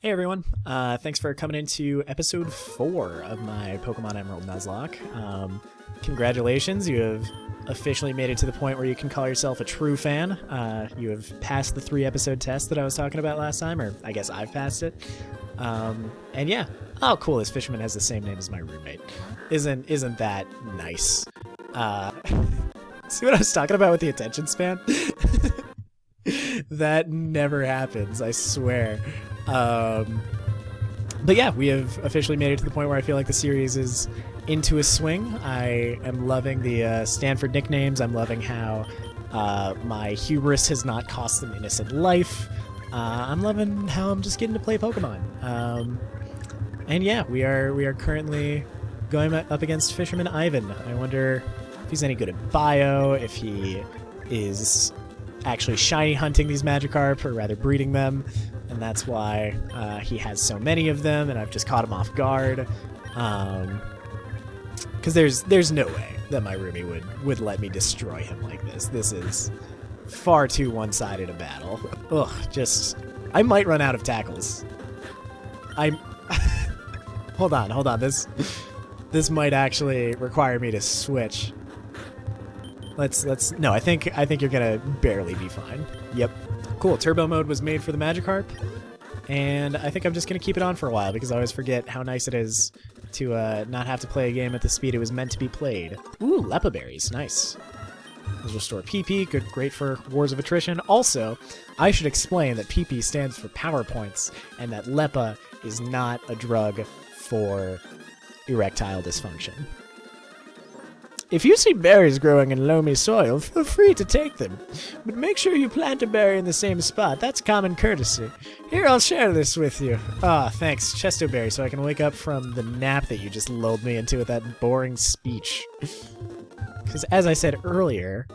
Hey everyone, thanks for coming into episode 4 of my Pokemon Emerald Nuzlocke. Congratulations, you have officially made it to the point where you can call yourself a true fan. You have passed the 3-episode test that I was talking about last time, or I guess I've passed it. And yeah, oh cool, this fisherman has the same name as my roommate. Isn't that nice? See what I was talking about with the attention span? That never happens, I swear. But yeah, we have officially made it to the point where I feel like the series is into a swing. I am loving the Stanford nicknames. I'm loving how my hubris has not cost them innocent life. I'm loving how I'm just getting to play Pokemon. And yeah, we are currently going up against Fisherman Ivan. I wonder if he's any good at bio, if he is actually shiny hunting these Magikarp, or rather breeding them, and that's why he has so many of them, and I've just caught him off guard. Because there's no way that my roomie would let me destroy him like this. This is far too one-sided a battle. Ugh, I might run out of tackles. Hold on. This might actually require me to switch. No, I think you're gonna barely be fine. Yep. Cool, turbo mode was made for the Magikarp, and I think I'm just gonna keep it on for a while because I always forget how nice it is to not have to play a game at the speed it was meant to be played. Ooh, Lepa berries, nice. Those restore PP, great for Wars of Attrition. Also, I should explain that PP stands for power points, and that Lepa is not a drug for erectile dysfunction. If you see berries growing in loamy soil, feel free to take them. But make sure you plant a berry in the same spot. That's common courtesy. Here, I'll share this with you. Ah, thanks. Chesto berry, so I can wake up from the nap that you just lulled me into with that boring speech. Because as I said earlier,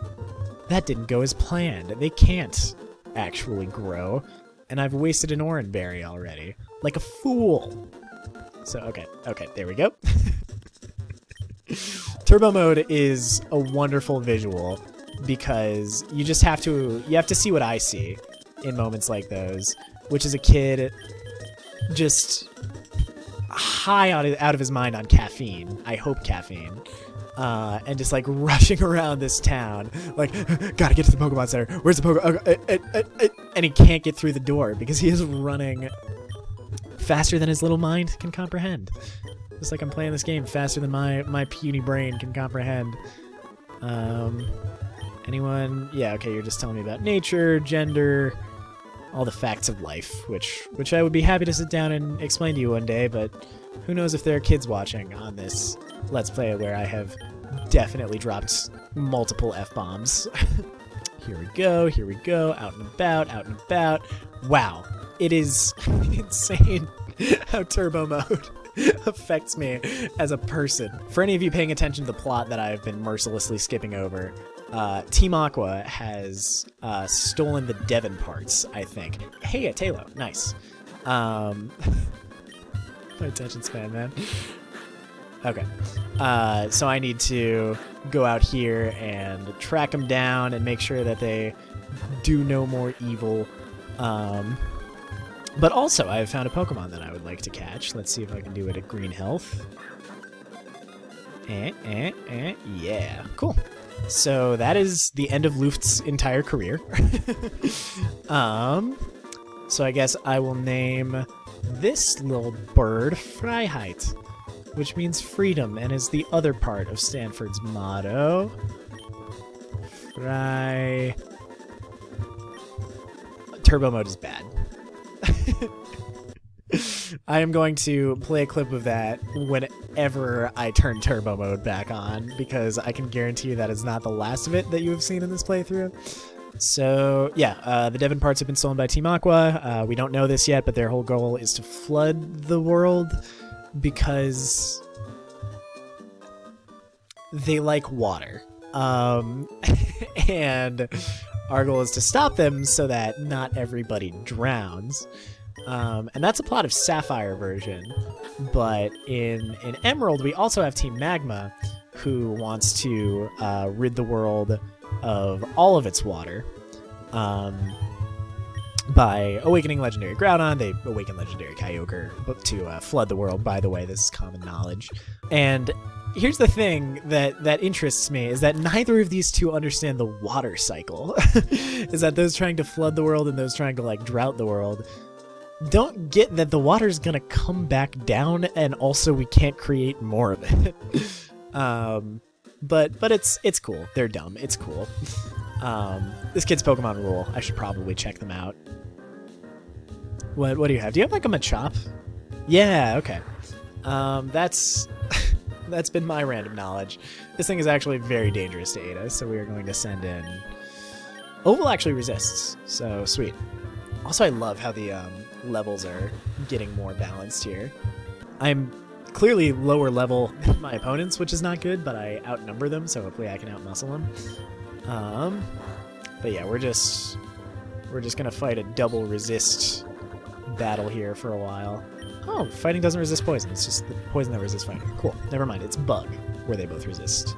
that didn't go as planned. They can't actually grow. And I've wasted an orange berry already. Like a fool. So, okay, there we go. Turbo mode is a wonderful visual because you have to see what I see in moments like those, which is a kid just high out of his mind on caffeine. I hope caffeine. And just like rushing around this town, like, gotta get to the Pokemon Center. Where's the Pokemon? And he can't get through the door because he is running faster than his little mind can comprehend. Just like I'm playing this game faster than my puny brain can comprehend. Anyone? Yeah, okay, you're just telling me about nature, gender, all the facts of life, which I would be happy to sit down and explain to you one day, but who knows if there are kids watching on this Let's Play where I have definitely dropped multiple F-bombs. Here we go, out and about. Wow, it is insane how turbo mode affects me as a person. For any of you paying attention to the plot that I've been mercilessly skipping over, Team Aqua has stolen the Devon parts, I think. Hey, a Talo, nice. My attention span, man. Okay, so I need to go out here and track them down and make sure that they do no more evil. But also, I have found a Pokemon that I would like to catch. Let's see if I can do it at green health. Yeah, cool. So that is the end of Luft's entire career. So I guess I will name this little bird Freiheit, which means freedom and is the other part of Stanford's motto. Turbo mode is bad. I am going to play a clip of that whenever I turn turbo mode back on, because I can guarantee you that is not the last of it that you have seen in this playthrough. So, yeah, the Devon parts have been stolen by Team Aqua. We don't know this yet, but their whole goal is to flood the world because they like water. And our goal is to stop them so that not everybody drowns. And that's a plot of Sapphire version. But in Emerald, we also have Team Magma, who wants to rid the world of all of its water. by awakening legendary Groudon. They awaken legendary Kyogre to flood the world. By the way, this is common knowledge. And here's the thing that interests me is that neither of these two understand the water cycle. Is that those trying to flood the world and those trying to like drought the world don't get that the water's gonna come back down, and also we can't create more of it. But it's cool. They're dumb. It's cool. This kid's Pokemon rule. I should probably check them out. What do you have? Do you have like a Machop? Yeah, okay. That's that's been my random knowledge. This thing is actually very dangerous to Ada, so we are going to send in... Oval actually resists, so sweet. Also, I love how the levels are getting more balanced here. I'm clearly lower level than my opponents, which is not good, but I outnumber them, so hopefully I can outmuscle them. But yeah, we're just gonna fight a double resist battle here for a while. Oh, fighting doesn't resist poison. It's just the poison that resists fighting. Cool. Never mind. It's bug, where they both resist.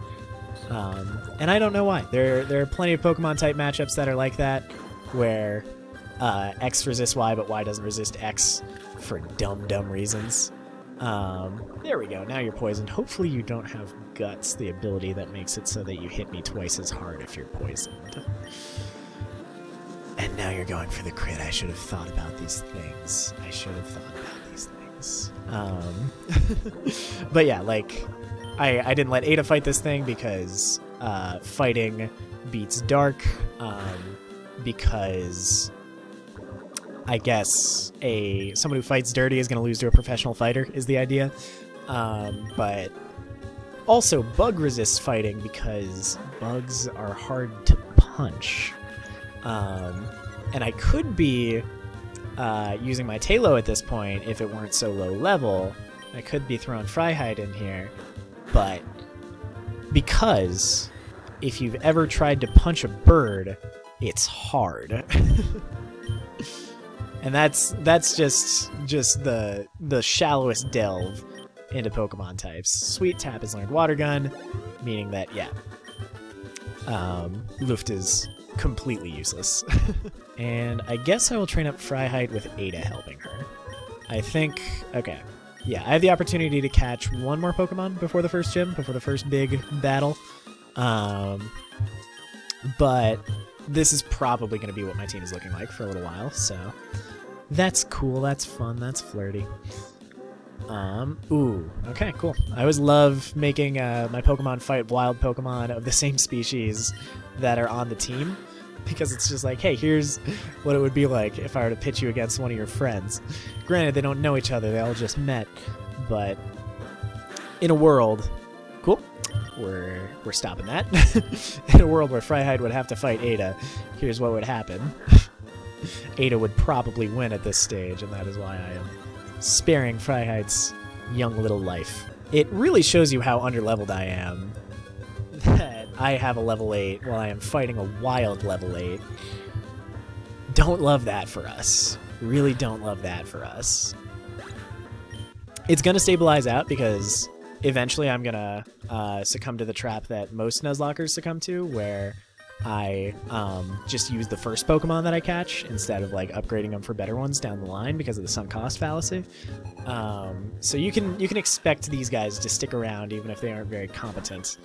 And I don't know why. There are plenty of Pokemon type matchups that are like that, where X resists Y, but Y doesn't resist X for dumb reasons. There we go. Now you're poisoned. Hopefully you don't have Guts, the ability that makes it so that you hit me twice as hard if you're poisoned. And now you're going for the crit. I should have thought about these things. But yeah, like, I didn't let Ada fight this thing because fighting beats dark, because I guess someone who fights dirty is going to lose to a professional fighter is the idea. But also bug resists fighting because bugs are hard to punch. And I could be using my Tailo at this point if it weren't so low level. I could be throwing Fryhide in here, but because if you've ever tried to punch a bird, it's hard. And that's just the shallowest delve into Pokemon types. Sweet Tap has learned Water Gun, meaning that, yeah, Luft is completely useless. And I guess I will train up Fryhide with Ada helping her. I think, okay. Yeah, I have the opportunity to catch one more Pokemon before the first gym, before the first big battle. But this is probably going to be what my team is looking like for a little while, so that's cool, that's fun, that's flirty. Ooh, okay, cool. I always love making my Pokemon fight wild Pokemon of the same species that are on the team, because it's just like, hey, here's what it would be like if I were to pitch you against one of your friends. Granted, they don't know each other, they all just met, but in a world... Cool. We're stopping that. In a world where Fryhide would have to fight Ada, here's what would happen. Ada would probably win at this stage, and that is why I am sparing Fryhide's young little life. It really shows you how underleveled I am that I have a level 8 while I am fighting a wild level 8. Don't love that for us. Really don't love that for us. It's going to stabilize out because eventually I'm going to succumb to the trap that most Nuzlockers succumb to, where I just use the first Pokemon that I catch instead of like upgrading them for better ones down the line because of the sunk cost fallacy. So you can expect these guys to stick around even if they aren't very competent.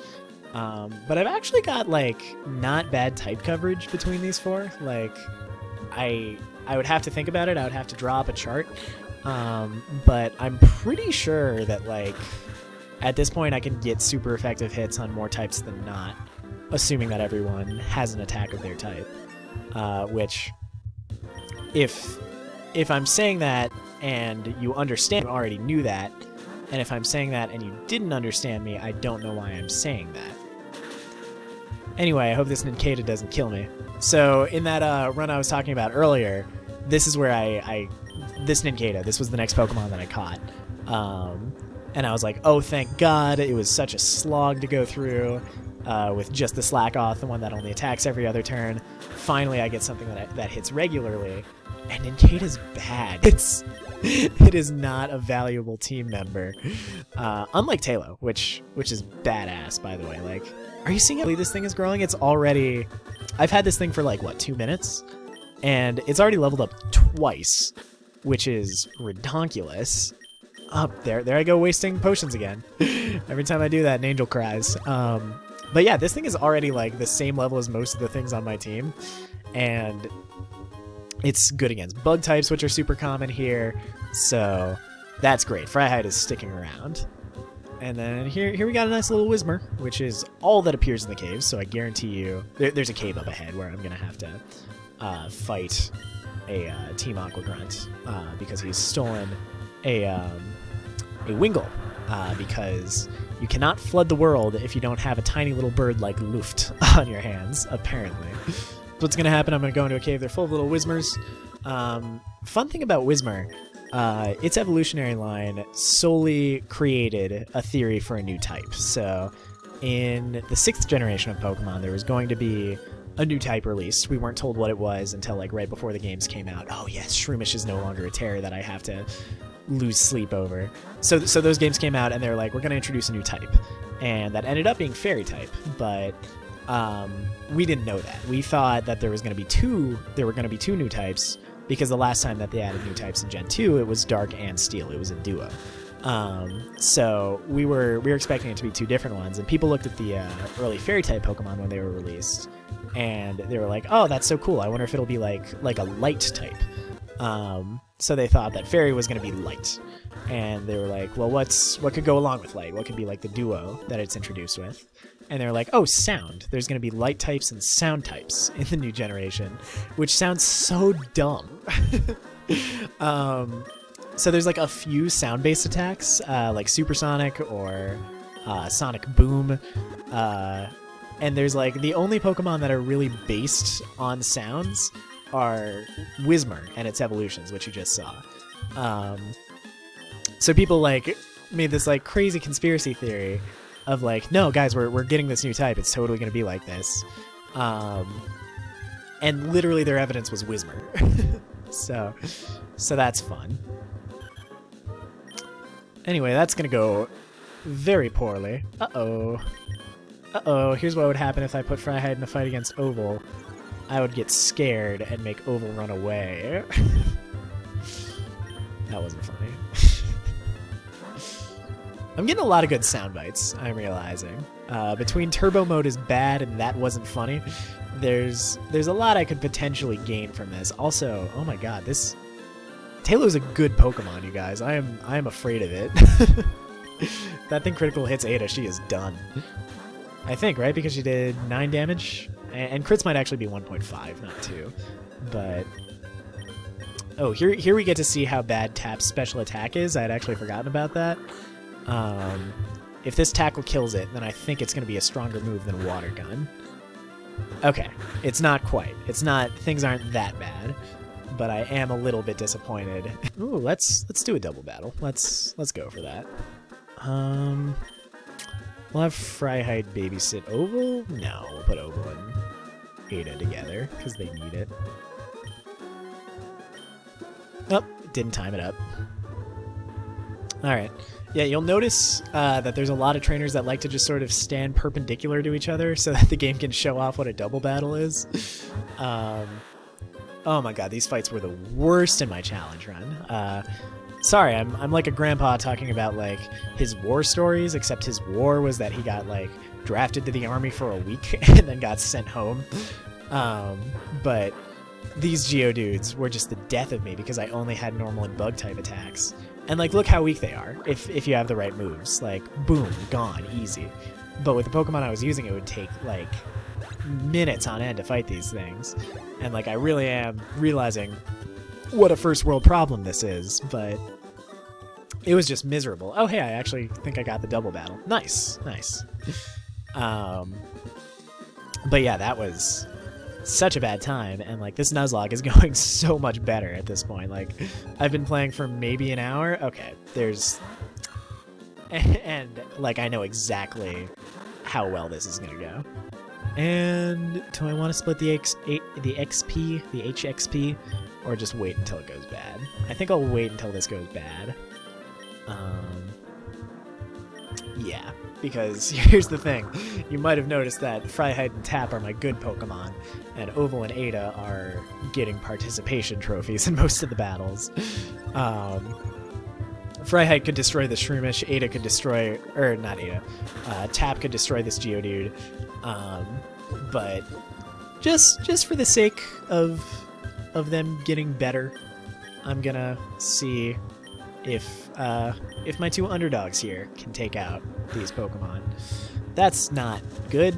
But I've actually got like not bad type coverage between these four. Like I would have to think about it. I would have to draw up a chart. But I'm pretty sure that like at this point I can get super effective hits on more types than not, assuming that everyone has an attack of their type. Which, if I'm saying that and you understand, you already knew that, and if I'm saying that and you didn't understand me, I don't know why I'm saying that. Anyway, I hope this Nincada doesn't kill me. So in that run I was talking about earlier, this is where this Nincada, this was the next Pokemon that I caught. And I was like, oh, thank God, it was such a slog to go through. With just the Slack Off, the one that only attacks every other turn. Finally, I get something that hits regularly, and Nincada's bad. It is not a valuable team member. Unlike Tailo, which is badass, by the way. Like, are you seeing how this thing is growing? It's already... I've had this thing for like, what, 2 minutes? And it's already leveled up twice, which is redonkulous. There I go wasting potions again. Every time I do that, an angel cries. But yeah, this thing is already like the same level as most of the things on my team. And it's good against bug types, which are super common here. So that's great. Fryhide is sticking around. And then here we got a nice little Whismer, which is all that appears in the cave. So I guarantee you, there's a cave up ahead where I'm going to have to fight a Team Aqua Grunt because he's stolen a Wingull. Because you cannot flood the world if you don't have a tiny little bird like Luft on your hands, apparently. So what's going to happen, I'm going to go into a cave. They're full of little Whismers. Fun thing about Whismer, its evolutionary line solely created a theory for a new type. So in the 6th generation of Pokemon, there was going to be a new type released. We weren't told what it was until like right before the games came out. Oh yes, Shroomish is no longer a terror that I have to lose sleep over. So those games came out and they're like, we're going to introduce a new type. And that ended up being Fairy type, but we didn't know that. We thought that there were going to be two new types because the last time that they added new types in Gen 2, it was Dark and Steel. It was a duo. So we were expecting it to be two different ones, and people looked at the early Fairy type Pokemon when they were released, and they were like, oh, that's so cool. I wonder if it'll be like a light type. So they thought that Fairy was going to be light. And they were like, well, what could go along with light? What could be like the duo that it's introduced with? And they were like, oh, sound. There's going to be light types and sound types in the new generation, which sounds so dumb. So there's like a few sound-based attacks, like Supersonic or Sonic Boom. And there's like the only Pokemon that are really based on sounds are Whismer and its evolutions, which you just saw. So people like made this like crazy conspiracy theory of like, no guys, we're getting this new type, it's totally gonna be like this. And literally their evidence was Whismer. so that's fun. Anyway, that's gonna go very poorly. Uh-oh, here's what would happen if I put Fryhide in a fight against Oval. I would get scared and make Oval run away. That wasn't funny. I'm getting a lot of good sound bites, I'm realizing. Between Turbo Mode is bad and that wasn't funny, there's a lot I could potentially gain from this. Also, oh my god, this Tailow's a good Pokemon, you guys. I am afraid of it. That thing critical hits Ada, she is done. I think, right? Because she did 9 damage? And crits might actually be 1.5, not 2. But oh, here we get to see how bad Tap's special attack is. I had actually forgotten about that. If this tackle kills it, then I think it's going to be a stronger move than Water Gun. Okay, it's not quite. Things aren't that bad, but I am a little bit disappointed. Ooh, let's do a double battle. Let's go for that. We'll have Fryhide babysit Oval? No, we'll put Oval and Ada together, because they need it. Oh, didn't time it up. Alright. Yeah, you'll notice that there's a lot of trainers that like to just sort of stand perpendicular to each other so that the game can show off what a double battle is. Oh my god, these fights were the worst in my challenge run. Sorry, I'm like a grandpa talking about like his war stories, except his war was that he got like drafted to the army for a week and then got sent home. But these Geodudes were just the death of me because I only had normal and bug type attacks. And like, look how weak they are if you have the right moves. Like, boom, gone, easy. But with the Pokemon I was using, it would take like minutes on end to fight these things. And like, I really am realizing what a first world problem this is, but it was just miserable. Oh, hey, I actually think I got the double battle. Nice. But yeah, that was such a bad time, and like this Nuzlocke is going so much better at this point. Like, I've been playing for maybe an hour. Okay, and like I know exactly how well this is gonna go. And do I want to split the HXP, or just wait until it goes bad? I think I'll wait until this goes bad. Yeah, because here's the thing. You might have noticed that Freiheit and Tap are my good Pokemon, and Oval and Ada are getting participation trophies in most of the battles. Freiheit could destroy the Shroomish, Ada could destroy, or not Ada, Tap could destroy this Geodude, but just for the sake of them getting better, I'm gonna see if my two underdogs here can take out these Pokemon. That's not good.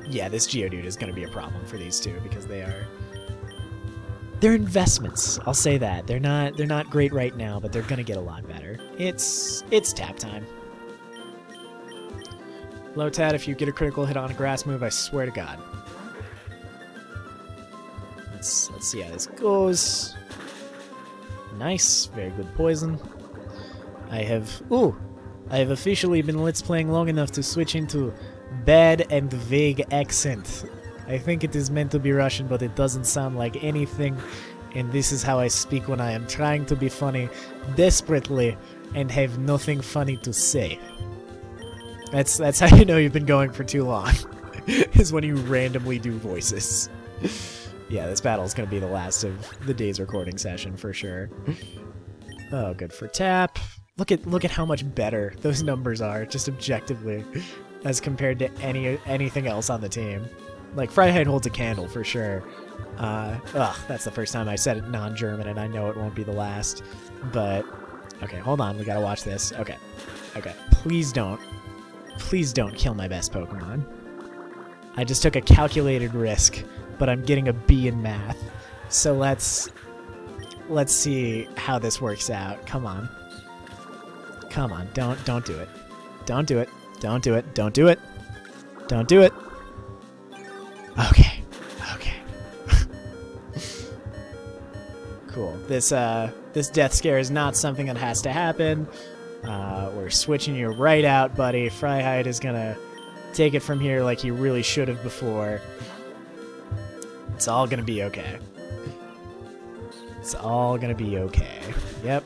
Yeah, this Geodude is gonna be a problem for these two because they're investments. I'll say that. They're not great right now, but they're gonna get a lot better. It's Tap time. Lotad, if you get a critical hit on a grass move, I swear to God. Let's see how this goes. Nice, very good poison. I have officially been Let's Playing long enough to switch into bad and vague accent. I think it is meant to be Russian, but it doesn't sound like anything, and this is how I speak when I am trying to be funny desperately and have nothing funny to say. That's how you know you've been going for too long, is when you randomly do voices. Yeah, this battle is going to be the last of the day's recording session for sure. Oh, good for Tap. Look at how much better those numbers are, just objectively, as compared to anything else on the team. Like, Freiheit holds a candle for sure. That's the first time I said it non-German, and I know it won't be the last. But, okay, hold on, we gotta watch this. Okay, please don't kill my best Pokemon. I just took a calculated risk, but I'm getting a B in math. So let's see how this works out. Come on. Come on, don't do it. Don't do it. Don't do it. Don't do it. Don't do it. Okay. Cool. This death scare is not something that has to happen. We're switching you right out, buddy. Freiheit is gonna take it from here like he really should have before. It's all gonna be okay. It's all gonna be okay. Yep.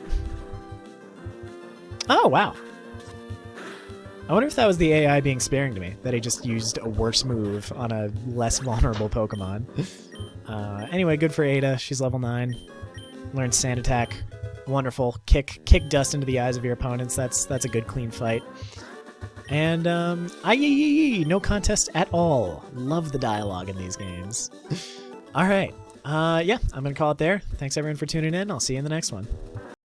Oh, wow. I wonder if that was the AI being sparing to me, that he just used a worse move on a less vulnerable Pokemon. Anyway, good for Ada. She's level 9. Learned Sand Attack. Wonderful. Kick dust into the eyes of your opponents. That's a good, clean fight. And, no contest at all. Love the dialogue in these games. Alright. Yeah, I'm gonna call it there. Thanks everyone for tuning in. I'll see you in the next one.